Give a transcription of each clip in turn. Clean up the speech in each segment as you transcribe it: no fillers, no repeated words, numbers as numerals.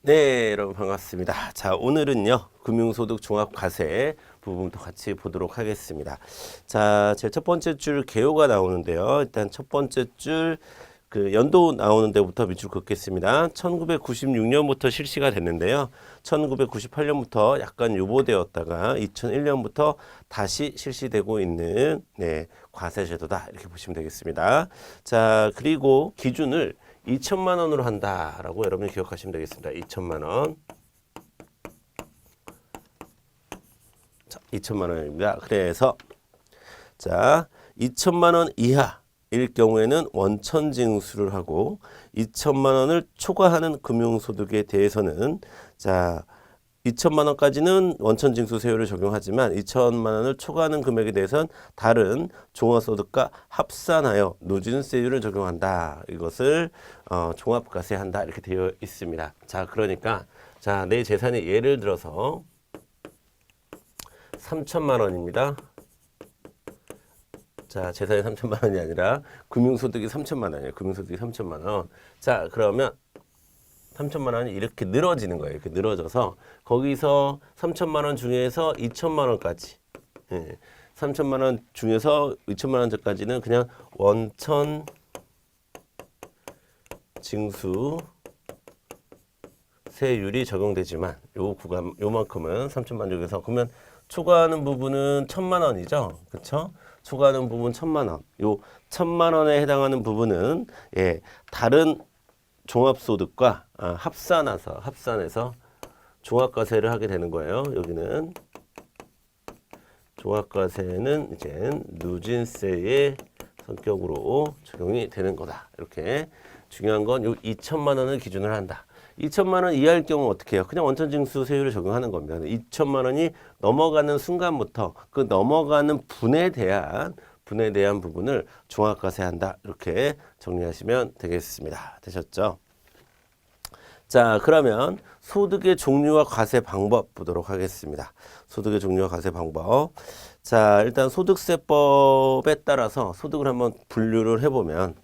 네, 여러분 반갑습니다. 자, 오늘은요, 금융소득 종합과세 부분부터 같이 보도록 하겠습니다. 자, 제 첫 번째 줄 개요가 나오는데요. 일단 첫 번째 줄 그 연도 나오는 데부터 밑줄 긋겠습니다. 1996년부터 실시가 됐는데요. 1998년부터 약간 유보되었다가 2001년부터 다시 실시되고 있는 과세제도다. 이렇게 보시면 되겠습니다. 자, 그리고 기준을 2천만 원으로 한다라고 여러분이 기억하시면 되겠습니다. 2천만 원. 자, 2천만 원입니다. 그래서 자, 2천만 원 이하일 경우에는 원천 징수를 하고 2천만 원을 초과하는 금융소득에 대해서는 자, 2천만 원까지는 원천징수 세율을 적용하지만 2천만 원을 초과하는 금액에 대해서는 다른 종합소득과 합산하여 누진세율을 적용한다. 이것을 종합과세한다. 이렇게 되어 있습니다. 자, 그러니까 자, 내 재산이 예를 들어서 3천만 원입니다. 자, 재산이 3천만 원이 아니라 금융소득이 3천만 원이에요. 금융소득이 3천만 원. 자, 그러면 3천만 원이 이렇게 늘어지는 거예요. 이렇게 늘어져서 거기서 3천만 원 중에서 2천만 원까지 3천만 원 중에서 2천만 원까지는 그냥 원천 징수 세율이 적용되지만 요 구간 요만큼은 3천만 원 중에서 그러면 초과하는 부분은 1천만 원이죠. 그렇죠? 초과하는 부분 1천만 원. 요 1천만 원에 해당하는 부분은 다른 종합소득과 합산해서 종합과세를 하게 되는 거예요. 여기는 종합과세는 이제 누진세의 성격으로 적용이 되는 거다. 이렇게 중요한 건 요 2천만 원을 기준으로 한다. 2천만 원 이하일 경우 어떻게 해요? 그냥 원천징수 세율을 적용하는 겁니다. 2천만 원이 넘어가는 순간부터 그 넘어가는 분에 대한 부분을 종합과세한다. 이렇게 정리하시면 되겠습니다. 되셨죠? 자, 그러면 소득의 종류와 과세 방법 보도록 하겠습니다. 소득의 종류와 과세 방법. 자, 일단 소득세법에 따라서 소득을 한번 분류를 해보면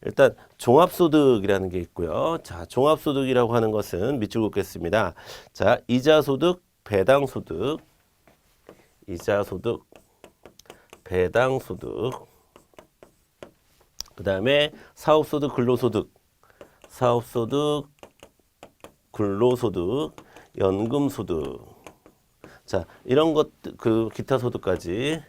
일단 종합소득이라는 게 있고요. 자, 종합소득이라고 하는 것은 밑줄 긋겠습니다. 자, 이자소득, 배당소득, 배당소득, 그 다음에 사업소득, 근로소득, 연금소득. 자, 이런 것, 기타 소득까지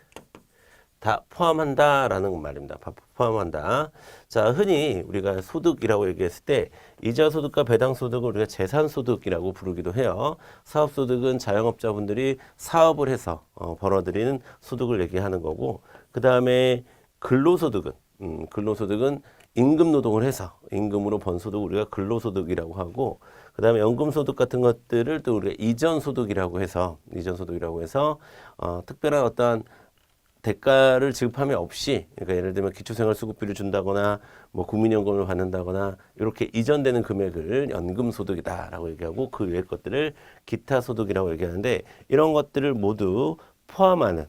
다 포함한다라는 말입니다. 포함한다. 자, 흔히 우리가 소득이라고 얘기했을 때 이자소득과 배당소득을 우리가 재산소득이라고 부르기도 해요. 사업소득은 자영업자분들이 사업을 해서 벌어들이는 소득을 얘기하는 거고, 그 다음에 근로소득은 임금 노동을 해서 임금으로 번 소득을 우리가 근로소득이라고 하고, 그 다음에 연금소득 같은 것들을 또 우리가 이전소득이라고 해서 특별한 어떠한 대가를 지급함이 없이, 그러니까 예를 들면 기초생활수급비를 준다거나 뭐 국민연금을 받는다거나 이렇게 이전되는 금액을 연금소득이다라고 얘기하고, 그 외의 것들을 기타소득이라고 얘기하는데, 이런 것들을 모두 포함하는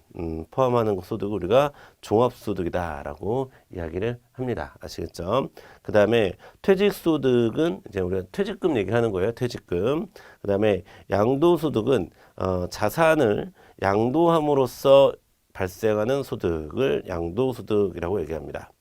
소득을 우리가 종합소득이다라고 이야기를 합니다. 아시겠죠? 그 다음에 퇴직소득은 이제 우리가 퇴직금 얘기하는 거예요. 퇴직금. 그 다음에 양도소득은 자산을 양도함으로써 발생하는 소득을 양도소득이라고 얘기합니다.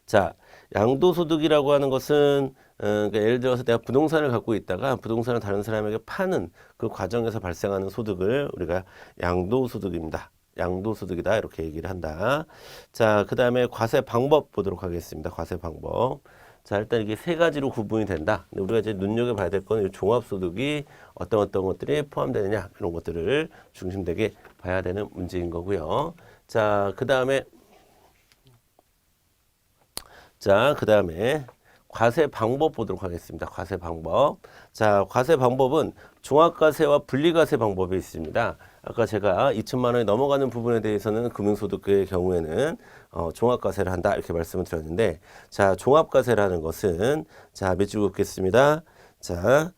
자, 양도소득이라고 하는 것은 그러니까 예를 들어서 내가 부동산을 갖고 있다가 부동산을 다른 사람에게 파는 그 과정에서 발생하는 소득을 우리가 양도소득입니다. 양도소득이다. 이렇게 얘기를 한다. 자, 그 다음에 과세 방법 보도록 하겠습니다. 과세 방법. 자, 일단 이게 세 가지로 구분이 된다. 근데 우리가 이제 눈여겨봐야 될 건 종합소득이 어떤 것들이 포함되느냐, 이런 것들을 중심되게 봐야 되는 문제인 거고요. 자, 그 다음에 과세 방법 보도록 하겠습니다. 과세 방법. 자, 과세 방법은 종합과세와 분리과세 방법이 있습니다. 아까 제가 2천만 원이 넘어가는 부분에 대해서는 금융소득의 경우에는 종합과세를 한다 이렇게 말씀을 드렸는데, 자, 종합과세라는 것은 자, 몇 줄 긋겠습니다. 자,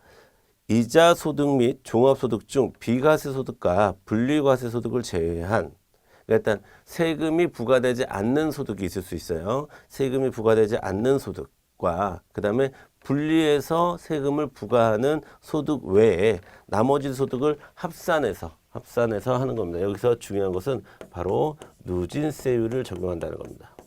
이자소득 및 종합소득 중 비과세소득과 분리과세소득을 제외한, 그러니까 일단 세금이 부과되지 않는 소득이 있을 수 있어요. 세금이 부과되지 않는 소득. 소득과 그다음에 분리해서 세금을 부과하는 소득 외에 나머지 소득을 합산해서 하는 겁니다. 여기서 중요한 것은 바로 누진세율을 적용한다는 겁니다.